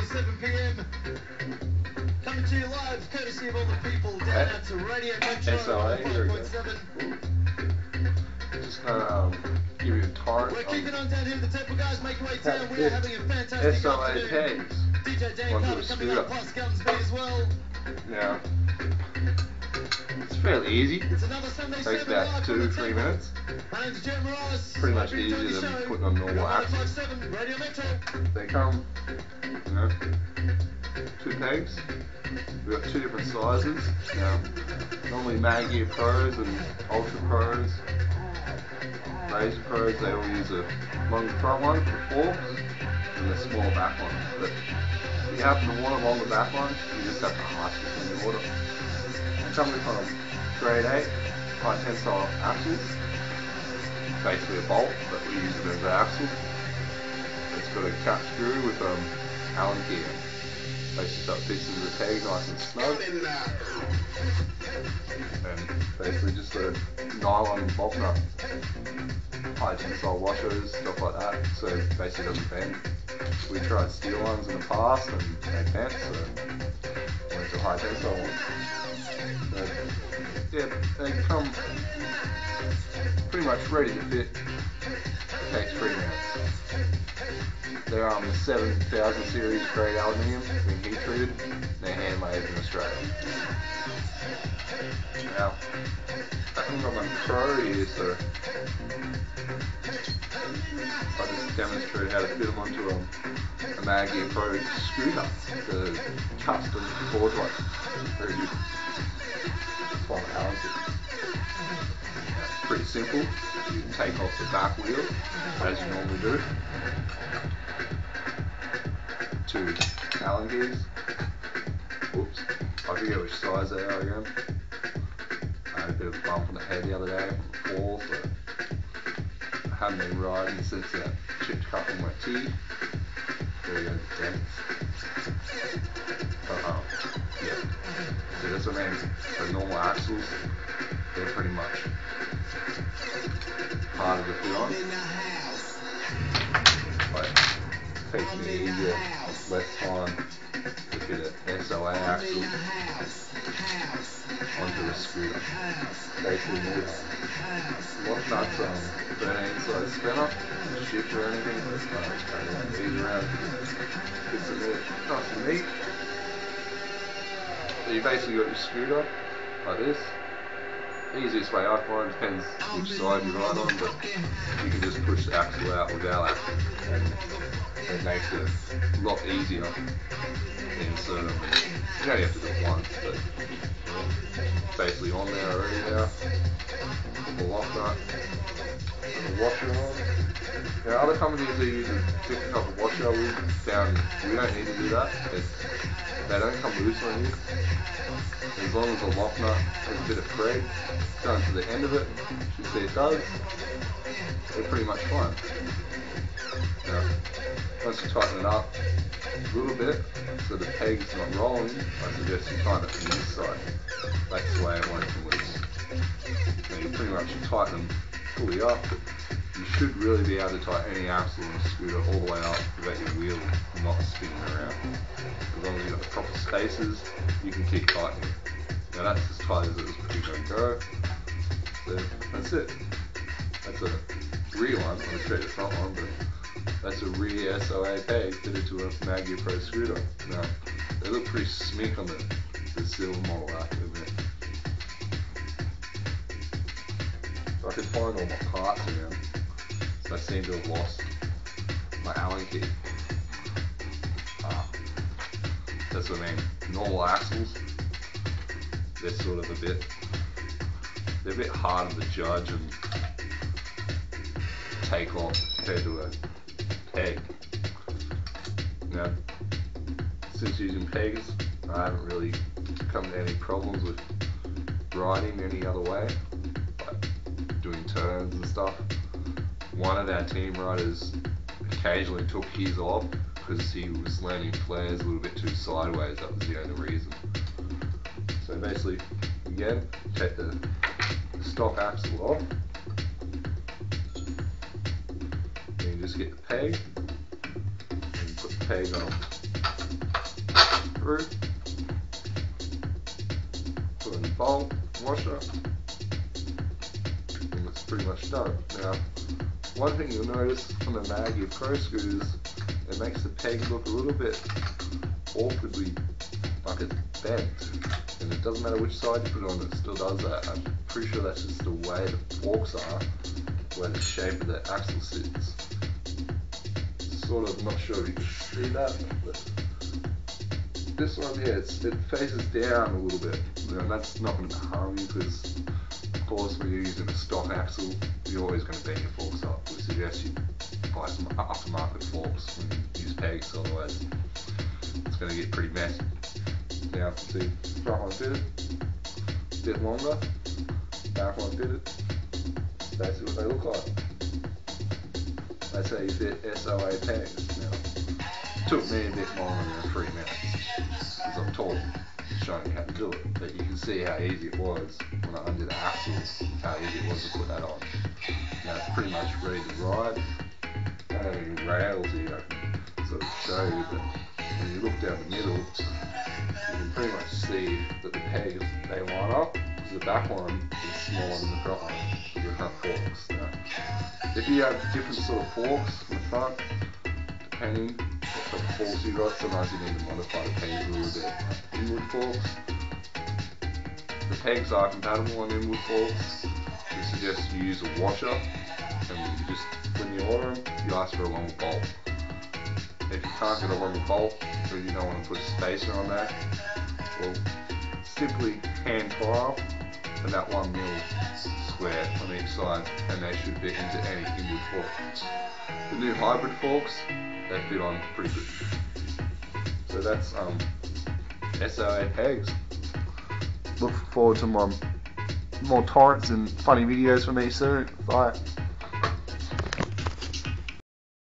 7 p.m. Coming to you live, courtesy of all the people down at Radio Metro SOA, here we go. 5.7. Just gonna give you a torrent. We're keeping on down here at the Temple, guys. Make your way down. We are having a fantastic SOA afternoon. Pegz DJ Dan onto Carter a coming scooter. up, plus Gunsby as well. Now, it's fairly easy. It's another Sunday Takes 7 about live from the 2-3 minutes. My name's Jim Morales. Pretty much Hope you enjoy easier the than show. putting on normal You're on axles. 5.7 Radio Metro. They come, you know, 2 pegs. We've got 2 different sizes. Now, normally Mag Gear Pros and Ultra Pros, Razor Pros, they all use a long front one for the forks and a smaller back one. But if you happen to want a longer back one, you just have to ask us when you order. They come with grade 8 high tensile axles. Basically a bolt, but we use it as an axle. It's got a cap screw with Allen key. Basically so it fits into the peg nice and snug. And basically just a nylon bolt nut. High tensile washers, stuff like that, so basically it doesn't bend. We tried steel ones in the past and they bent, so went to high tensile ones. So, yeah, they come pretty much ready to fit. Takes 3 minutes. They're 7000 series grade aluminium, being heat treated. They're handmade in Australia. Now, I haven't got my Pro here, so I just demonstrated how to fit them onto a Mag Gear Pro scooter, the custom forge one. Very good. It's one Allen kit. Pretty simple. You can take off the back wheel as you normally do. 2 Allen keys. Oops, I forget which size they are again. I had a bit of a bump on the head the other day from the fall, so I haven't been riding since that chipped cut on my teeth. There you go, dents. Yeah. So that's what I mean. The normal axles, they're pretty much harder to fit on. But it takes me easier, less time to fit an SOA axle onto a scooter. Basically need lock nuts on 13 size spinner, shift or anything, just carry one of these around, fits in there nice and neat. So you basically got your scooter like this. Easiest way I find, depends which side you ride on, but you can just push the axle out without that, and it makes it a lot easier to insert them. You only have to do it once, but yeah, basically on there already now. Put the lock nut, put the washer on. Now other companies they use a different type of washer. We don't need to do that. They don't come loose on you. As long as the lock nut has a bit of thread done to the end of it, you see it does, they're pretty much fine. Now, once you tighten it up a little bit, so the peg's not rolling, I suggest you tighten it from this side. That's the way it won't come loose. Now you pretty much tighten them fully up. You should really be able to tighten any axle on a scooter all the way up without your wheel not spinning around. As long as you've got the proper spaces, you can keep tightening. Now that's as tight as it's pretty going to go. So that's it. That's a rear one. I'll show you the front one, but that's a rear SOA Pegz fitted to a Mag Gear Pro scooter. Now they look pretty smick on the silver model after a bit. So I could find all my parts around. So I seem to have lost my Allen key. That's what I mean. Normal axles, they're sort of they're a bit harder to judge and take off compared to a peg. Now, since using pegs, I haven't really come to any problems with riding any other way, like doing turns and stuff. One of our team riders occasionally took his off because he was landing flares a little bit too sideways. That was the only reason. So basically, again, take the stock axle off. Then you just get the peg and put the peg on through, put in the bowl, washer, and it's pretty much done. Now, one thing you'll notice on the Maggie Pro screws, it makes the peg look a little bit awkwardly like it's bent, and it doesn't matter which side you put it on, it still does that. I'm pretty sure that's just the way the forks are, where the shape of the axle sits. Sort of, not sure if you can see that, but this one here, it faces down a little bit. And that's not going to harm you because, of course, when you're using a stock axle, you're always going to bend your forks up. We suggest you buy some aftermarket forks when you use pegs, otherwise it's going to get pretty messy. Now, see, front one fitted, a bit longer, back one fitted. That's basically what they look like. That's how you fit SOA Pegz. Now, it took me a bit longer than 3 minutes because I'm talking, showing you how to do it. But you can see how easy it was when I undid the axles, how easy it was to put that on. Now it's pretty much ready to ride. I don't have any rails here, I can sort of show you, but when you look down the middle, you can pretty much see that the pegs, they line up, because the back one is smaller than the front one, with the front forks. Now, if you have different sort of forks in the front, depending what sort of forks you got, sometimes you need to modify the pegs a little bit. Inward forks, the pegs are compatible on inward forks. We suggest you use a washer, and you just, when you order them, you ask for a longer bolt. If you can't get a longer bolt, or you don't want to put a spacer on there, well, simply hand file about 1 mil square on each side, and they should fit into any inward fork. The new hybrid forks, they fit on pretty good. So that's SOA Pegz. Look forward to more torrents and funny videos from me soon. Bye.